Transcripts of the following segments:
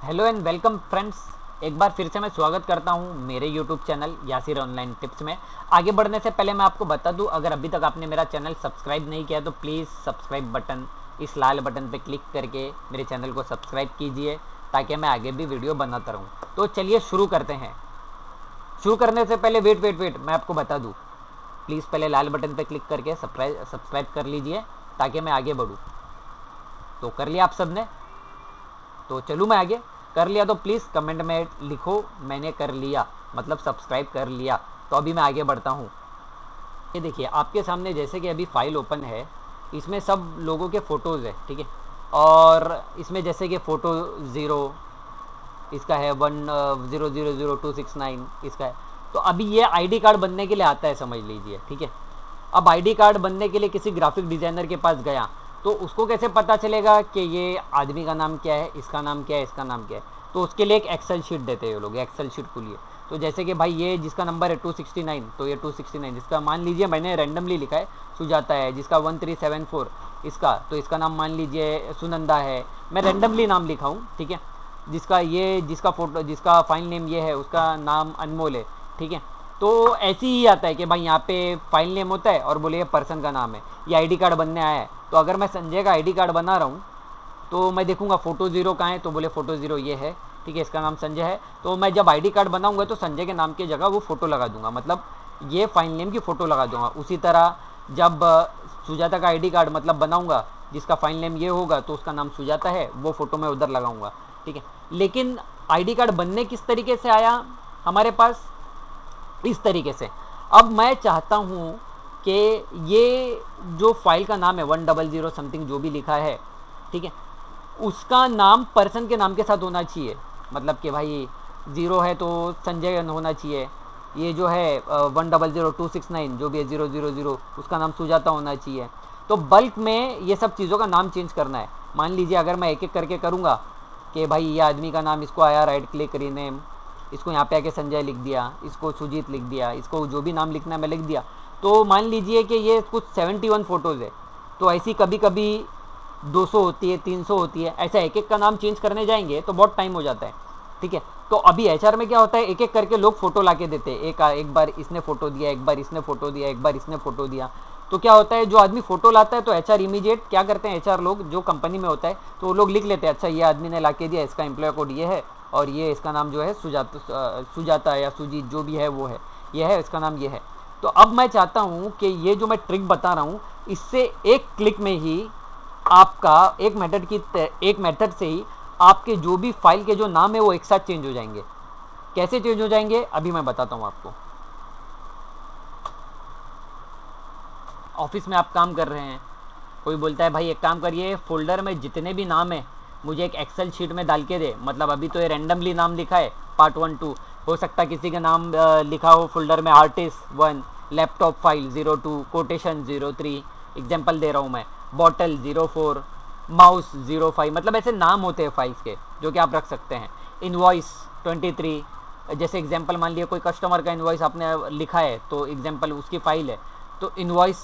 Hello and welcome friends. एक बार फिर से मैं स्वागत करता हूं मेरे YouTube channel Yasir online tips में। आगे बढ़ने से पहले मैं आपको बता दूं, अगर अभी तक आपने मेरा चैनल सब्सक्राइब नहीं किया तो प्लीज़ सब्सक्राइब बटन, इस लाल बटन पे क्लिक करके मेरे चैनल को सब्सक्राइब कीजिए ताकि मैं आगे भी वीडियो बनाता रहूँ। तो चलिए शुरू करते हैं। शुरू करने से पहले वेट मैं आपको बता दूँ, प्लीज़ पहले लाल बटन पर क्लिक करके सब्सक्राइब कर लीजिए ताकि मैं आगे बढ़ूँ। तो कर लिया आप सब ने? तो चलूँ मैं आगे। कर लिया तो प्लीज़ कमेंट में लिखो मैंने कर लिया, मतलब सब्सक्राइब कर लिया। तो अभी मैं आगे बढ़ता हूँ। ये देखिए आपके सामने जैसे कि अभी फाइल ओपन है, इसमें सब लोगों के फ़ोटोज़ है, ठीक है। और इसमें जैसे कि फ़ोटो ज़ीरो इसका है, 10000269 इसका है। तो अभी ये आईडी कार्ड बनने के लिए आता है, समझ लीजिए, ठीक है। अब आईडी कार्ड बनने के लिए किसी ग्राफिक डिज़ाइनर के पास गया तो उसको कैसे पता चलेगा कि ये आदमी का नाम क्या है, इसका नाम क्या है, इसका नाम क्या है। तो उसके लिए एक एक्सेल शीट देते हैं ये लोग। एक्सेल शीट खोलिए तो जैसे कि भाई ये जिसका नंबर है 269, तो ये 269 जिसका मान लीजिए मैंने रैंडमली लिखा है सुजाता है, जिसका 1374 इसका, तो इसका नाम मान लीजिए सुनंदा है। मैं रैंडमली नाम लिखा हूँ, ठीक है। जिसका फोटो, जिसका फाइल नेम ये है, उसका नाम अनमोल है, ठीक है। तो ऐसे ही आता है कि भाई यहाँ पे फाइल नेम होता है और बोले ये पर्सन का नाम है, ये आईडी कार्ड बनने आया है। तो अगर मैं संजय का आईडी कार्ड बना रहा हूँ तो मैं देखूंगा फ़ोटो ज़ीरो कहाँ है, तो बोले फ़ोटो ज़ीरो ये है, ठीक है, इसका नाम संजय है। तो मैं जब आईडी कार्ड बनाऊंगा तो संजय के नाम की जगह वो फ़ोटो लगा दूंगा, मतलब ये फाइल नेम की फ़ोटो लगा दूंगा। उसी तरह जब सुजाता का आईडी कार्ड मतलब बनाऊंगा, जिसका फाइल नेम ये होगा तो उसका नाम सुजाता है, वो फ़ोटो मैं उधर लगाऊंगा, ठीक है। लेकिन आईडी कार्ड बनने किस तरीके से आया हमारे पास? इस तरीके से। अब मैं चाहता हूँ कि ये जो फाइल का नाम है 100 समथिंग जो भी लिखा है, ठीक है, उसका नाम पर्सन के नाम के साथ होना चाहिए। मतलब कि भाई ज़ीरो है तो संजय होना चाहिए, ये जो है 100269 जो भी है 000 उसका नाम सुजाता होना चाहिए। तो बल्क में ये सब चीज़ों का नाम चेंज करना है। मान लीजिए अगर मैं एक एक करके करूँगा कि भाई ये आदमी का नाम, इसको आया राइट क्लिक रीनेम, इसको यहाँ पे आके संजय लिख दिया, इसको सुजीत लिख दिया, इसको जो भी नाम लिखना है मैं लिख दिया। तो मान लीजिए कि ये कुछ 71 फ़ोटोज़ है। तो ऐसी कभी कभी 200 होती है, 300 होती है, ऐसा एक एक का नाम चेंज करने जाएंगे तो बहुत टाइम हो जाता है, ठीक है। तो अभी एचआर में क्या होता है, एक एक करके लोग फ़ोटो ला के देते हैं। एक बार इसने फ़ोटो दिया, एक बार इसने फ़ोटो दिया, एक बार इसने फ़ोटो दिया। तो क्या होता है, जो आदमी फ़ोटो लाता है तो एचआर इमीडिएट क्या करते हैं, एचआर लोग जो कंपनी में होता है तो वो लोग लिख लेते हैं, अच्छा ये आदमी ने ला के दिया, इसका एम्प्लॉय कोड ये है और ये इसका नाम जो है सुजाता या सुजीत जो भी है वो है, ये है, इसका नाम ये है। तो अब मैं चाहता हूँ कि ये जो मैं ट्रिक बता रहा हूँ, इससे एक क्लिक में ही आपका एक मेथड से ही आपके जो भी फाइल के जो नाम है वो एक साथ चेंज हो जाएंगे। कैसे चेंज हो जाएंगे अभी मैं बताता हूँ आपको। ऑफिस में आप काम कर रहे हैं, कोई बोलता है भाई एक काम करिए, फोल्डर में जितने भी नाम है मुझे एक एक्सेल शीट में डाल के दे। मतलब अभी तो ये रैंडमली नाम लिखा है पार्ट 1 2, हो सकता है किसी का नाम लिखा हो फोल्डर में artist 1, laptop file 02, quotation 03, example दे रहा हूँ मैं, बॉटल 04, माउस 05। मतलब ऐसे नाम होते हैं फाइल्स के जो कि आप रख सकते हैं। इनवॉइस 23, जैसे एग्जाम्पल मान लिया कोई कस्टमर का इनवॉइस आपने लिखा है तो एग्जाम्पल उसकी फाइल है, तो इनवॉइस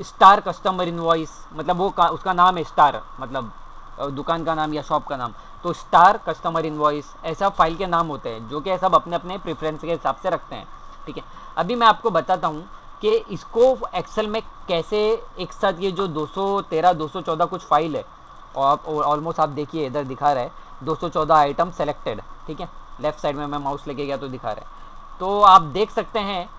स्टार कस्टमर इनवॉइस, मतलब वो उसका नाम है स्टार, मतलब दुकान का नाम या शॉप का नाम, तो स्टार कस्टमर इनवॉइस। ऐसा फाइल के नाम होते हैं जो कि सब अपने अपने प्रेफरेंस के हिसाब से रखते हैं, ठीक है। अभी मैं आपको बताता हूँ कि इसको एक्सेल में कैसे एक साथ, ये जो 213 214 कुछ फाइल है, और ऑलमोस्ट आप देखिए इधर दिखा रहा है 214 आइटम सेलेक्टेड, ठीक है। लेफ्ट साइड में मैं माउस लेके गया तो दिखा रहा है, तो आप देख सकते हैं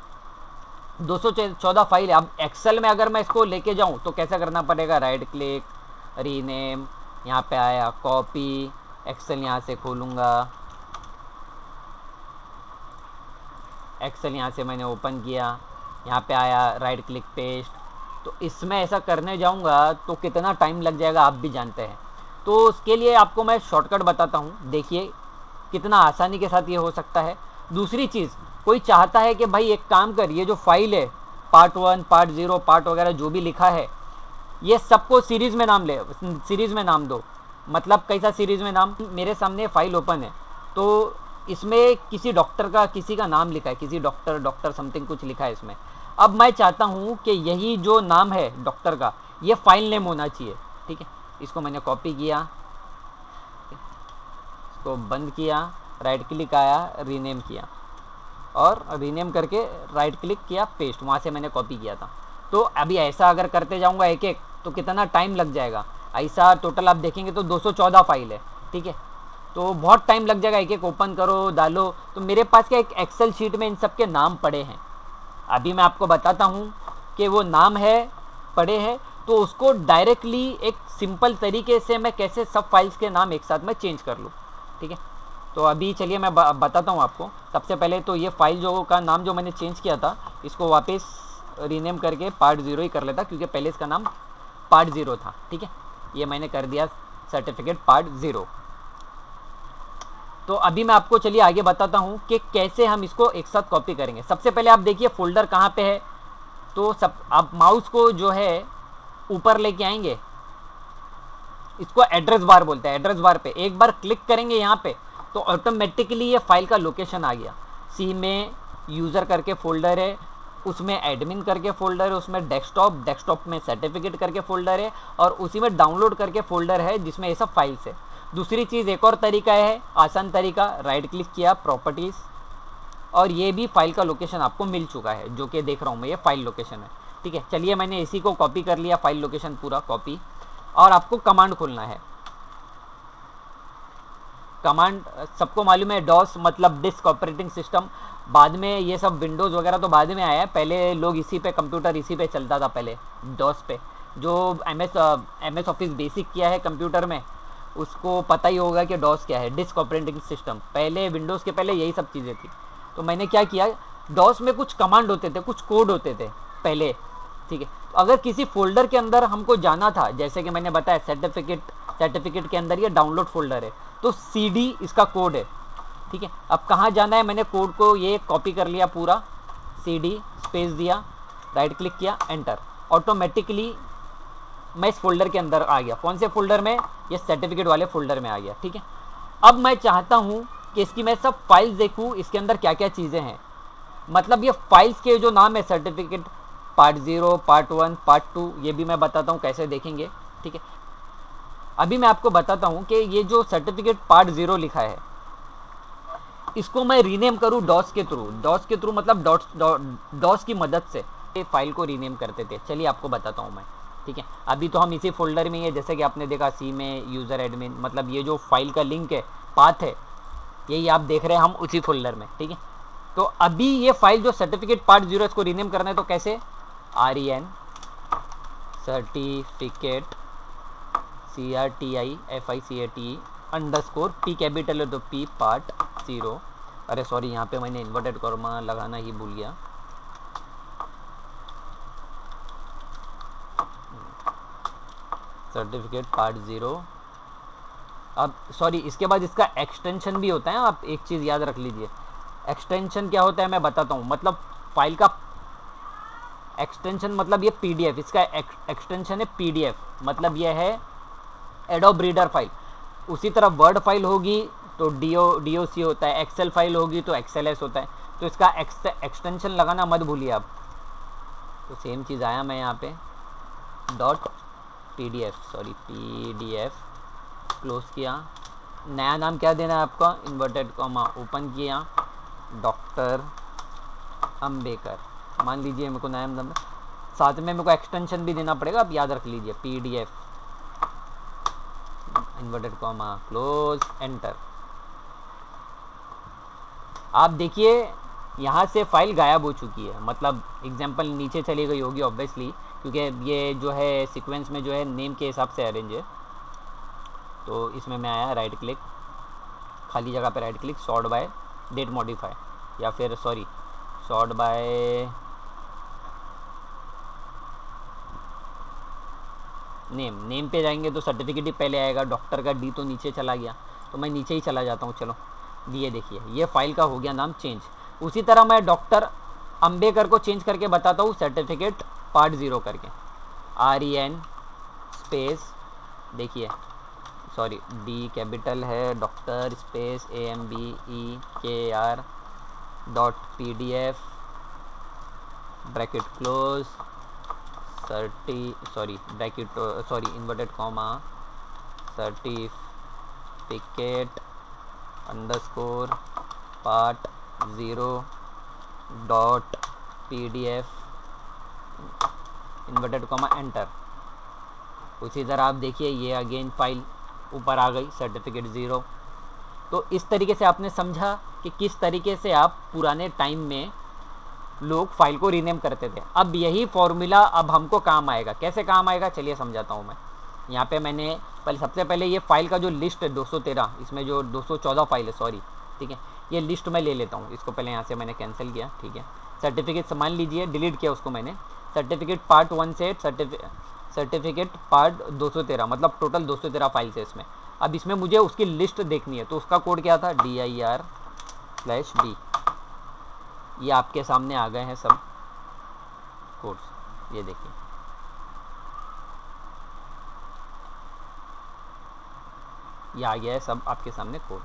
214 फाइल है। अब एक्सेल में अगर मैं इसको लेके जाऊं तो कैसा करना पड़ेगा, राइट क्लिक रीनेम, यहाँ पे आया कॉपी, एक्सेल यहाँ से खोलूँगा, एक्सेल यहाँ से मैंने ओपन किया, यहाँ पे आया राइट क्लिक पेस्ट। तो इसमें ऐसा करने जाऊँगा तो कितना टाइम लग जाएगा आप भी जानते हैं। तो उसके लिए आपको मैं शॉर्टकट बताता हूँ, देखिए कितना आसानी के साथ ये हो सकता है। दूसरी चीज़, कोई चाहता है कि भाई एक काम कर, ये जो फाइल है पार्ट 1 पार्ट 0 पार्ट वगैरह जो भी लिखा है ये सबको सीरीज़ में नाम ले, सीरीज़ में नाम दो। मतलब कैसा सीरीज़ में नाम, मेरे सामने फाइल ओपन है तो इसमें किसी डॉक्टर का, किसी का नाम लिखा है, किसी डॉक्टर समथिंग कुछ लिखा है इसमें। अब मैं चाहता हूँ कि यही जो नाम है डॉक्टर का ये फाइल नेम होना चाहिए, ठीक है। इसको मैंने कॉपी किया, इसको बंद किया, राइट क्लिक आया, रीनेम किया और रीनेम करके राइट क्लिक किया, पेस्ट, वहाँ से मैंने कॉपी किया था। तो अभी ऐसा अगर करते जाऊँगा एक एक तो कितना टाइम लग जाएगा। ऐसा टोटल आप देखेंगे तो 214 फाइल है, ठीक है, तो बहुत टाइम लग जाएगा, एक एक ओपन करो डालो। तो मेरे पास क्या एक एक्सेल शीट में इन सब के नाम पड़े हैं। अभी मैं आपको बताता हूँ कि वो नाम है पड़े हैं, तो उसको डायरेक्टली एक सिंपल तरीके से मैं कैसे सब फाइल्स के नाम एक साथ में चेंज कर लूँ, ठीक है। तो अभी चलिए मैं बताता हूँ आपको। सबसे पहले तो ये फाइल जो का नाम जो मैंने चेंज किया था इसको वापस रीनेम करके पार्ट 0 ही कर लेता, क्योंकि पहले इसका नाम पार्ट 0 था, ठीक है। ये मैंने कर दिया सर्टिफिकेट पार्ट 0। तो अभी मैं आपको चलिए आगे बताता हूँ कि कैसे हम इसको एक साथ कॉपी करेंगे। सबसे पहले आप देखिए फोल्डर कहाँ पे है, तो सब आप माउस को जो है ऊपर लेके आएंगे, इसको एड्रेस बार बोलते हैं। एड्रेस बार पे एक बार क्लिक करेंगे यहाँ पे तो ऑटोमेटिकली ये फाइल का लोकेशन आ गया। सी में यूज़र करके फोल्डर है, उसमें एडमिन करके फोल्डर है, उसमें डेस्कटॉप में सर्टिफिकेट करके फोल्डर है और उसी में डाउनलोड करके फोल्डर है जिसमें ये सब फाइल्स है। दूसरी चीज़ एक और तरीका है, आसान तरीका, राइट क्लिक किया, प्रॉपर्टीज़, और ये भी फाइल का लोकेशन आपको मिल चुका है, जो कि देख रहा हूँ मैं, ये फाइल लोकेशन है, ठीक है। चलिए मैंने इसी को कॉपी कर लिया, फाइल लोकेशन पूरा कॉपी। और आपको कमांड खोलना है। कमांड सबको मालूम है, डॉस मतलब डिस्क ऑपरेटिंग सिस्टम। बाद में ये सब विंडोज़ वगैरह तो बाद में आया है, पहले लोग इसी पे कंप्यूटर इसी पे चलता था पहले, डॉस पे। जो एमएस ऑफिस बेसिक किया है कंप्यूटर में उसको पता ही होगा कि डॉस क्या है, डिस्क ऑपरेटिंग सिस्टम। पहले विंडोज़ के पहले यही सब चीज़ें थी। तो मैंने क्या किया, डॉस में कुछ कमांड होते थे, कुछ कोड होते थे पहले, ठीक है। तो अगर किसी फोल्डर के अंदर हमको जाना था, जैसे कि मैंने बताया सर्टिफिकेट के अंदर ये डाउनलोड फोल्डर है, तो CD इसका कोड है, ठीक है। अब कहाँ जाना है, मैंने कोड को ये कॉपी कर लिया पूरा, CD स्पेस दिया, राइट क्लिक किया, एंटर, ऑटोमेटिकली मैं इस फोल्डर के अंदर आ गया। कौन से फोल्डर में, ये सर्टिफिकेट वाले फोल्डर में आ गया, ठीक है। अब मैं चाहता हूँ कि इसकी मैं सब फाइल्स देखूँ, इसके अंदर क्या क्या चीज़ें हैं। मतलब ये फाइल्स के जो नाम है, सर्टिफिकेट पार्ट 0, पार्ट 1, पार्ट 2, ये भी मैं बताता हूँ कैसे देखेंगे, ठीक है। अभी मैं आपको बताता हूँ कि ये जो सर्टिफिकेट पार्ट 0 लिखा है, इसको मैं रीनेम करूँ डॉस के थ्रू मतलब डॉस की मदद से ये फाइल को रीनेम करते थे। चलिए आपको बताता हूँ मैं, ठीक है। अभी तो हम इसी फोल्डर में ही है, जैसे कि आपने देखा सी में यूज़र एडमिन, मतलब ये जो फाइल का लिंक है, पाथ है, यही आप देख रहे हैं, हम उसी फोल्डर में, ठीक है। तो अभी ये फाइल जो सर्टिफिकेट पार्ट 0 इसको रीनेम करना है, तो कैसे, REN certificate CRTIFICATE underscore P capital है तो P पार्ट 0। अरे सॉरी, यहाँ पे मैंने इन्वर्टेड कॉमा लगाना ही भूल गया। Certificate part 0। अब सॉरी, इसके बाद इसका एक्सटेंशन भी होता है, आप एक चीज़ याद रख लीजिए। एक्सटेंशन क्या होता है मैं बताता हूँ। मतलब फाइल का एक्सटेंशन मतलब ये PDF, इसका एक्सटेंशन है PDF, मतलब ये है एडोब रीडर फाइल। उसी तरह वर्ड फाइल होगी तो DOC होता है, एक्सेल फाइल होगी तो XLS होता है। तो इसका एक्सटेंशन लगाना मत भूलिए आप। तो सेम चीज़ आया मैं यहाँ पे PDF क्लोज किया। नया नाम क्या देना है आपका, इन्वर्टेड कॉमा ओपन किया, डॉक्टर अंबेकर मान लीजिए, मेरे को नया नाम, साथ में मेरे को एक्सटेंशन भी देना पड़ेगा, आप याद रख लीजिए, PDF inverted comma close, enter. आप देखिए यहाँ से फाइल गायब हो चुकी है, मतलब एग्जाम्पल नीचे चली गई होगी ऑब्वियसली, क्योंकि ये जो है सीक्वेंस में जो है नेम के हिसाब से अरेंज है। तो इसमें मैं आया, राइट क्लिक, खाली जगह पे right click, sort by date modify, या फिर सॉरी सॉर्ट बाय नेम पे जाएंगे तो सर्टिफिकेट ही पहले आएगा, डॉक्टर का D तो नीचे चला गया, तो मैं नीचे ही चला जाता हूँ। चलो ये देखिए, ये फाइल का हो गया नाम चेंज। उसी तरह मैं डॉक्टर अंबेकर को चेंज करके बताता हूँ, सर्टिफिकेट पार्ट 0 करके, REN स्पेस, देखिए सॉरी D कैपिटल है, doctor space AMBEKR dot PDF bracket close, inverted comma certificate underscore part 0 dot PDF inverted comma enter. उसी तरह आप देखिए ये अगेन फाइल ऊपर आ गई सर्टिफिकेट 0। तो इस तरीके से आपने समझा कि किस तरीके से आप पुराने टाइम में लोग फाइल को रीनेम करते थे। अब यही फॉर्मूला अब हमको काम आएगा। कैसे काम आएगा चलिए समझाता हूँ मैं। यहाँ पे मैंने सबसे पहले ये फाइल का जो लिस्ट है 213, इसमें जो 214 फाइल है सॉरी, ठीक है, ये लिस्ट मैं ले लेता हूँ। इसको पहले यहाँ से मैंने कैंसिल किया, ठीक है। सर्टिफिकेट मान लीजिए डिलीट किया उसको मैंने। सर्टिफिकेट पार्ट 1 से सर्टिफिकेट पार्ट 213, मतलब टोटल 213 फाइल्स है इसमें। अब इसमें मुझे उसकी लिस्ट देखनी है, तो उसका कोड क्या था, dir/d। ये आपके सामने आ गए हैं सब कोड्स, ये देखिए। ये आ गया है सब आपके सामने कोड।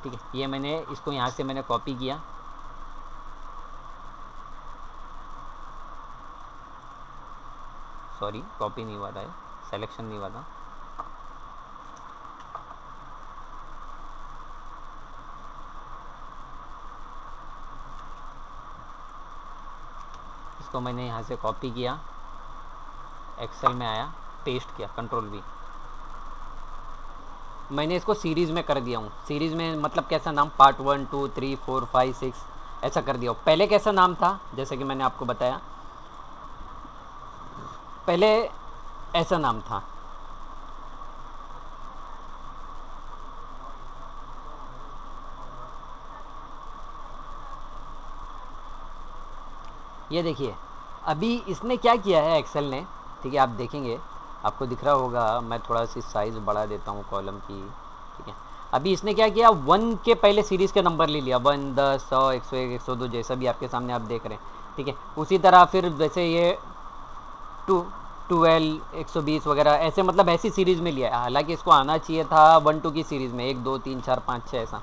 ठीक है, ये मैंने इसको यहाँ से मैंने कॉपी किया। सॉरी कॉपी नहीं हुआ था, सेलेक्शन नहीं हुआ था। इसको मैंने यहाँ से कॉपी किया, एक्सेल में आया, पेस्ट किया, Ctrl+V। मैंने इसको सीरीज़ में कर दिया हूँ। सीरीज़ में मतलब कैसा नाम, पार्ट 1 2 3 4 5 6 ऐसा कर दिया हूँ। पहले कैसा नाम था, जैसे कि मैंने आपको बताया, पहले ऐसा नाम था। ये देखिए अभी इसने क्या किया है एक्सेल ने, ठीक है, आप देखेंगे आपको दिख रहा होगा। मैं थोड़ा सी साइज़ बढ़ा देता हूँ कॉलम की, ठीक है। अभी इसने क्या किया, 1 के पहले सीरीज़ के नंबर ले लिया, 1 10 100 101 102 जैसा भी आपके सामने आप देख रहे हैं, ठीक है। उसी तरह फिर जैसे ये 2 12 120 वगैरह ऐसे, मतलब ऐसी सीरीज़ में लिया है। हालांकि इसको आना चाहिए था 1 2 की सीरीज़ में, 1 2 3 4 5 6 ऐसा।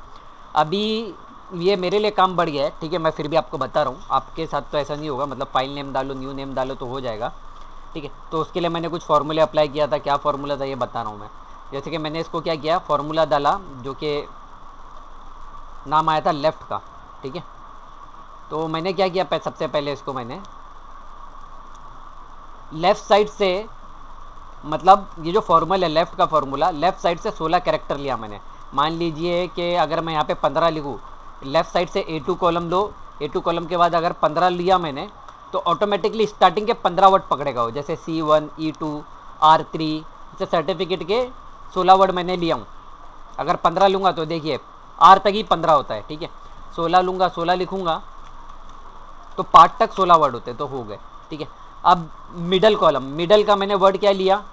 अभी ये मेरे लिए काम बढ़ गया है, ठीक है। मैं फिर भी आपको बता रहा हूँ, आपके साथ तो ऐसा नहीं होगा, मतलब फाइल नेम डालो, न्यू नेम डालो तो हो जाएगा, ठीक है। तो उसके लिए मैंने कुछ फार्मूले अप्लाई किया था। क्या फार्मूला था ये बता रहा हूँ मैं। जैसे कि मैंने इसको क्या किया, फार्मूला डाला जो कि नाम आया था लेफ़्ट का, ठीक है। तो मैंने क्या किया, सबसे पहले इसको मैंने लेफ़्ट साइड से, मतलब ये जो फॉर्मूला है लेफ़्ट का फॉर्मूला, लेफ़्ट साइड से 16 कैरेक्टर लिया मैंने। मान लीजिए कि अगर मैं यहाँ पे 15 लिखूँ, लेफ़्ट साइड से A2 कॉलम लो, A2 कॉलम के बाद अगर 15 लिया मैंने, तो ऑटोमेटिकली स्टार्टिंग के 15 वर्ड पकड़ेगा वो, जैसे C1 E2 R3, जैसे सर्टिफिकेट के 16 वर्ड मैंने लिया हूँ। अगर 15 लूँगा तो देखिए R तक ही 15 होता है, ठीक है। 16 लूँगा, 16 लिखूँगा तो पार्ट तक 16 वर्ड होते, तो हो गए, ठीक है। अब मिडल कॉलम, मिडल का मैंने वर्ड क्या लिया,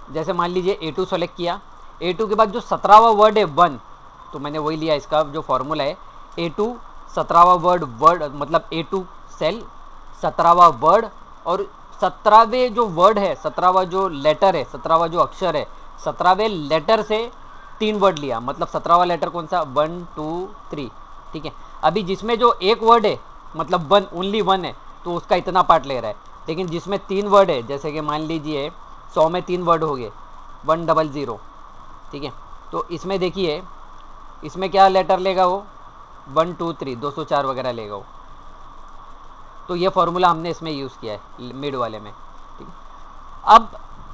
जैसे मान लीजिए A2 सेलेक्ट किया, A2 के बाद जो 17वां वर्ड है 1, तो मैंने वही लिया। इसका जो फॉर्मूला है A2 17वां वर्ड मतलब A2 सेल 17वां वर्ड, और 17वें जो वर्ड है, 17वां जो लेटर है, 17वां जो अक्षर है, 17वें लेटर से 3 वर्ड लिया। मतलब 17वां लेटर कौन सा, 1 2 3, ठीक है। अभी जिसमें जो एक वर्ड है, मतलब 1 ओनली 1 है, तो उसका इतना पार्ट ले रहा है। लेकिन जिसमें 3 वर्ड है, जैसे कि मान लीजिए 100 में 3 वर्ड हो गए, 100, ठीक है। तो इसमें देखिए इसमें क्या लेटर लेगा वो, 1 2 3 204 वगैरह लेगा वो। तो ये फार्मूला हमने इसमें यूज़ किया है मिड वाले में, ठीक है। अब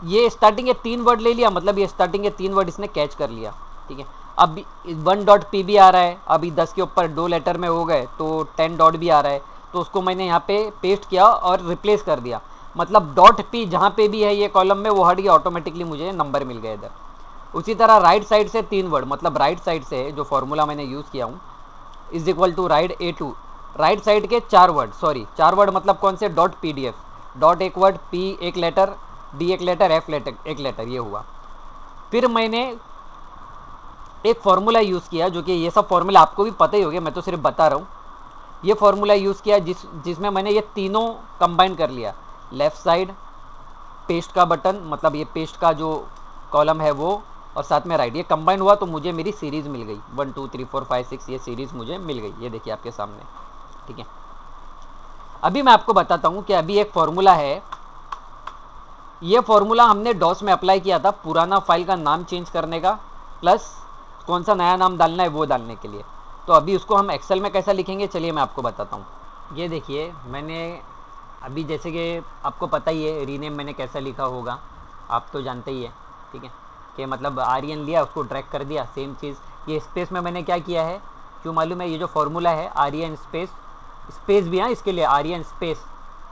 ये स्टार्टिंग के 3 वर्ड ले लिया, मतलब ये स्टार्टिंग के 3 वर्ड इसने कैच कर लिया, ठीक है। अब 1.pb आ रहा है, अभी 10 के ऊपर 2 लेटर में हो गए, तो 10 डॉट भी आ रहा है, तो उसको मैंने यहाँ पे पेस्ट किया और रिप्लेस कर दिया। मतलब .p जहाँ पे भी है ये कॉलम में वो हट गया, ऑटोमेटिकली मुझे नंबर मिल गया इधर। उसी तरह राइट साइड से 3 वर्ड, मतलब राइट साइड से जो फॉर्मूला मैंने यूज़ किया हूँ is equal to right A2, right side के 4 वर्ड, सॉरी 4 वर्ड मतलब कौन से, .pdf, डॉट एक वर्ड, P एक लेटर, D एक लेटर, F एक लेटर, ये हुआ। फिर मैंने एक फार्मूला यूज़ किया, जो कि ये सब फार्मूला आपको भी पता ही होगा, मैं तो सिर्फ बता रहा हूँ। ये फार्मूला यूज़ किया जिसमें मैंने ये तीनों कंबाइन कर लिया। लेफ़्ट साइड पेस्ट का बटन, मतलब ये पेस्ट का जो कॉलम है वो, और साथ में राइट, ये कंबाइन हुआ तो मुझे मेरी सीरीज़ मिल गई, 1 2 3 4 5 6, ये सीरीज़ मुझे मिल गई। ये देखिए आपके सामने, ठीक है। अभी मैं आपको बताता हूँ कि अभी एक फॉर्मूला है, ये फॉर्मूला हमने डॉस में अप्लाई किया था पुराना फाइल का नाम चेंज करने का, प्लस कौन सा नया नाम डालना है वो डालने के लिए। तो अभी उसको हम एक्सेल में कैसा लिखेंगे, चलिए मैं आपको बताता हूँ। ये देखिए, मैंने अभी जैसे कि आपको पता ही है रीनेम मैंने कैसा लिखा होगा, आप तो जानते ही है, ठीक है, कि मतलब आर्यन लिया उसको ड्रैग कर दिया, सेम चीज़। ये स्पेस में मैंने क्या किया है, क्यों मालूम है, ये जो फॉर्मूला है आर्यन स्पेस, स्पेस भी हाँ इसके लिए आर्यन स्पेस,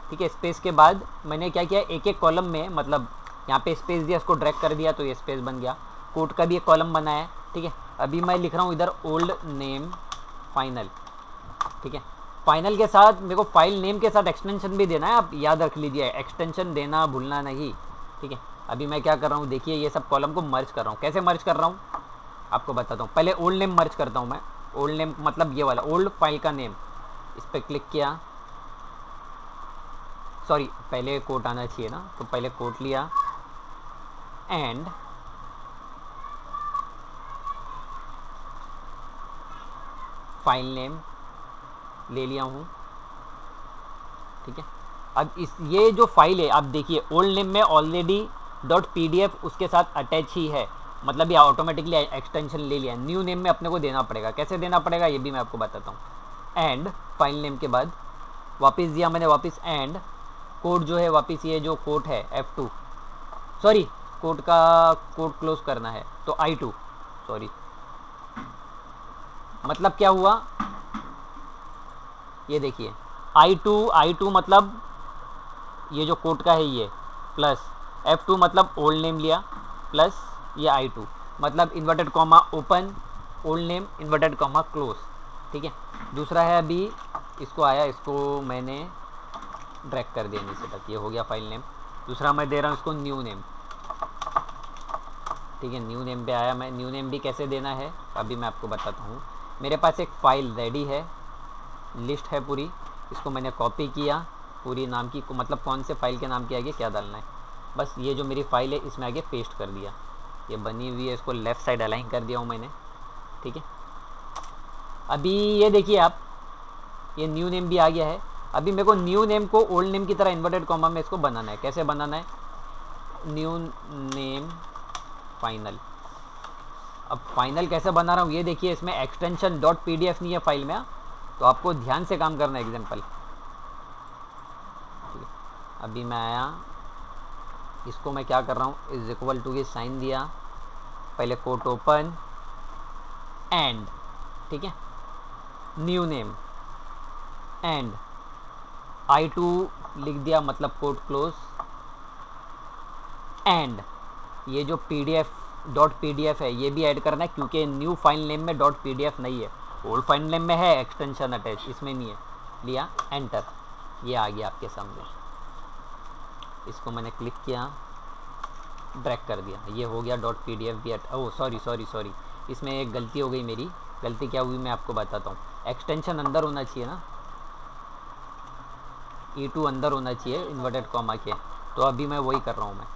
ठीक है। स्पेस के बाद मैंने क्या किया, एक एक कॉलम में मतलब यहाँ पे स्पेस दिया, उसको ड्रैग कर दिया तो ये स्पेस बन गया। कोड का भी एक कॉलम बनाया है, ठीक है। अभी मैं लिख रहा हूँ इधर ओल्ड नेम फाइनल, ठीक है। फाइनल के साथ मेरे को फाइल नेम के साथ एक्सटेंशन भी देना है, आप याद रख लीजिए, एक्सटेंशन देना भूलना नहीं, ठीक है। अभी मैं क्या कर रहा हूँ, देखिए ये सब कॉलम को मर्ज कर रहा हूँ। कैसे मर्ज कर रहा हूँ आपको बताता हूँ। पहले ओल्ड नेम मर्ज करता हूँ मैं, ओल्ड नेम मतलब ये वाला ओल्ड फाइल का नेम, इस पर क्लिक किया, सॉरी पहले कोट आना चाहिए ना, तो पहले कोट लिया एंड फाइल नेम ले लिया हूँ, ठीक है। अब इस ये जो फाइल है आप देखिए, ओल्ड नेम में ऑलरेडी .pdf उसके साथ अटैच ही है, मतलब ये ऑटोमेटिकली एक्सटेंशन ले लिया। न्यू नेम में अपने को देना पड़ेगा, कैसे देना पड़ेगा ये भी मैं आपको बताता हूँ। एंड फाइल नेम के बाद वापस दिया मैंने, वापस एंड कोड जो है वापस ये जो कोड है F2, सॉरी कोड का कोड क्लोज करना है तो I2, सॉरी मतलब क्या हुआ ये देखिए I2 मतलब ये जो कोड का है ये, प्लस F2 मतलब ओल्ड नेम लिया, प्लस ये I2 मतलब inverted comma open old name inverted comma close, ठीक है। दूसरा है अभी इसको आया, इसको मैंने ड्रैग कर दिया नीचे तक, ये हो गया फाइल नेम। दूसरा मैं दे रहा हूँ इसको न्यू नेम, ठीक है। न्यू नेम पे आया मैं, न्यू नेम भी कैसे देना है अभी मैं आपको बताता हूँ। मेरे पास एक फ़ाइल रेडी है, लिस्ट है पूरी, इसको मैंने कॉपी किया पूरी नाम की, मतलब कौन से फाइल के नाम के आगे क्या डालना है, बस ये जो मेरी फ़ाइल है इसमें आगे पेस्ट कर दिया, ये बनी हुई है, इसको लेफ़्ट साइड अलाइन कर दिया हूँ मैंने, ठीक है। अभी ये देखिए आप, ये न्यू नेम भी आ गया है। अभी मेरे को न्यू नेम को ओल्ड नेम की तरह इन्वर्टेड कॉमा में इसको बनाना है। कैसे बनाना है, न्यू नेम फाइनल। अब फाइनल कैसे बना रहा हूँ ये देखिए, इसमें एक्सटेंशन .pdf नहीं है फाइल में, तो आपको ध्यान से काम करना है। एग्जाम्पल अभी मैं आया, इसको मैं क्या कर रहा हूँ, इज इक्वल टू की साइन दिया, पहले कोट ओपन एंड, ठीक है, न्यू नेम एंड I2 लिख दिया मतलब कोड क्लोज एंड ये जो .pdf है ये भी ऐड करना है, क्योंकि न्यू फाइल नेम में .pdf नहीं है, ओल्ड फाइल नेम में है एक्सटेंशन अटैच, इसमें नहीं है। लिया एंटर, ये आ गया आपके सामने, इसको मैंने क्लिक किया, ड्रैग कर दिया, ये हो गया .pdf भी ओह सॉरी इसमें एक गलती हो गई मेरी। गलती क्या हुई मैं आपको बताता हूँ। एक्सटेंशन अंदर होना चाहिए ना, E2 अंदर होना चाहिए इन्वर्टेड कॉमा के, तो अभी मैं वही कर रहा हूँ मैं,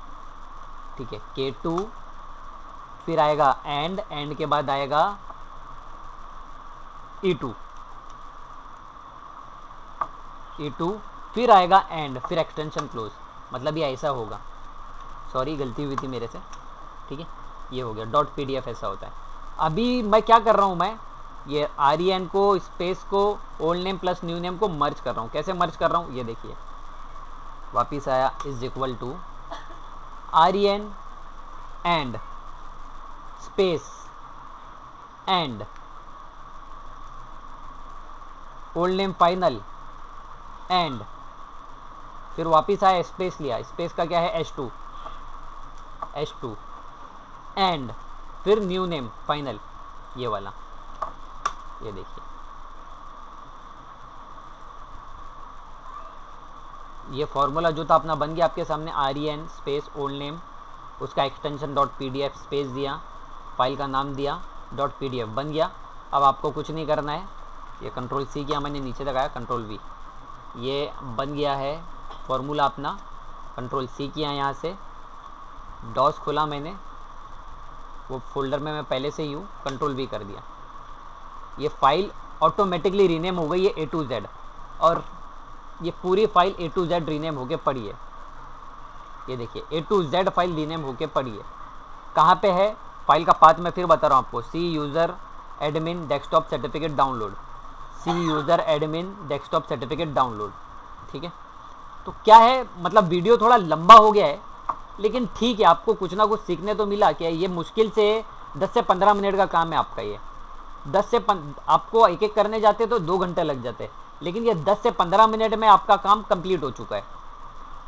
ठीक है। K2 फिर आएगा एंड के बाद आएगा E2 फिर आएगा एंड, फिर एक्सटेंशन क्लोज, मतलब ये ऐसा होगा। सॉरी गलती हुई थी मेरे से, ठीक है। ये हो गया .pdf ऐसा होता है। अभी मैं क्या कर रहा हूँ, मैं ये आर्यन को स्पेस को old name plus new name को मर्ज कर रहा हूँ। कैसे मर्ज कर रहा हूँ ये देखिए, वापिस आया, is equal to Aryan and space and old name final and, फिर वापिस आया, स्पेस लिया, स्पेस का क्या है H2 एंड फिर न्यू नेम फाइनल, ये वाला, ये देखिए ये फॉर्मूला जो था अपना बन गया आपके सामने। आर्यन स्पेस ओल्ड नेम, उसका एक्सटेंशन .pdf स्पेस दिया, फाइल का नाम दिया .pdf, बन गया। अब आपको कुछ नहीं करना है, ये कंट्रोल C किया मैंने, नीचे तक आया कंट्रोल V, ये बन गया है फॉर्मूला अपना। कंट्रोल C किया यहाँ से, डॉस खोला मैंने, वो फोल्डर में मैं पहले से ही हूँ, कंट्रोल V कर दिया, ये फाइल ऑटोमेटिकली रीनेम हो गई है A to Z। और ये पूरी file A to Z rename होके पड़ी है। ये देखिए A to Z file rename होके पड़ी है। कहाँ पे है फाइल का पाथ मैं फिर बता रहा हूँ आपको, C user admin desktop certificate download, C user admin desktop certificate download. ठीक है, तो क्या है, मतलब वीडियो थोड़ा लंबा हो गया है, लेकिन ठीक है, आपको कुछ ना कुछ सीखने तो मिला। क्या ये मुश्किल से 10 से 15 मिनट का काम है आपका। ये आपको एक एक करने जाते तो 2 घंटे लग जाते, लेकिन ये 10 से 15 मिनट में आपका काम कंप्लीट हो चुका है।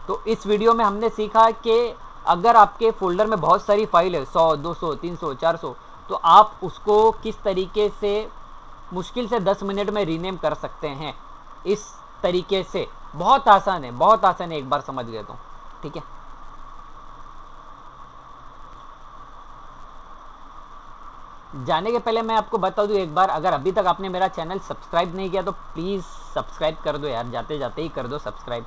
तो इस वीडियो में हमने सीखा कि अगर आपके फोल्डर में बहुत सारी फाइल है, 100, 200, 300, 400, तो आप उसको किस तरीके से मुश्किल से 10 मिनट में रीनेम कर सकते हैं। इस तरीके से बहुत आसान है, बहुत आसान है, एक बार समझ गए तो। ठीक है, जाने के पहले मैं आपको बता दूं एक बार, अगर अभी तक आपने मेरा चैनल सब्सक्राइब नहीं किया तो प्लीज़ सब्सक्राइब कर दो यार, जाते जाते ही कर दो सब्सक्राइब।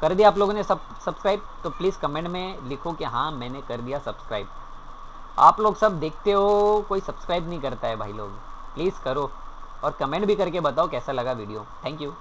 कर दिया आप लोगों ने सब्सक्राइब तो प्लीज़ कमेंट में लिखो कि हाँ मैंने कर दिया सब्सक्राइब। आप लोग सब देखते हो, कोई सब्सक्राइब नहीं करता है भाई लोग, प्लीज़ करो और कमेंट भी करके बताओ कैसा लगा वीडियो। Thank you.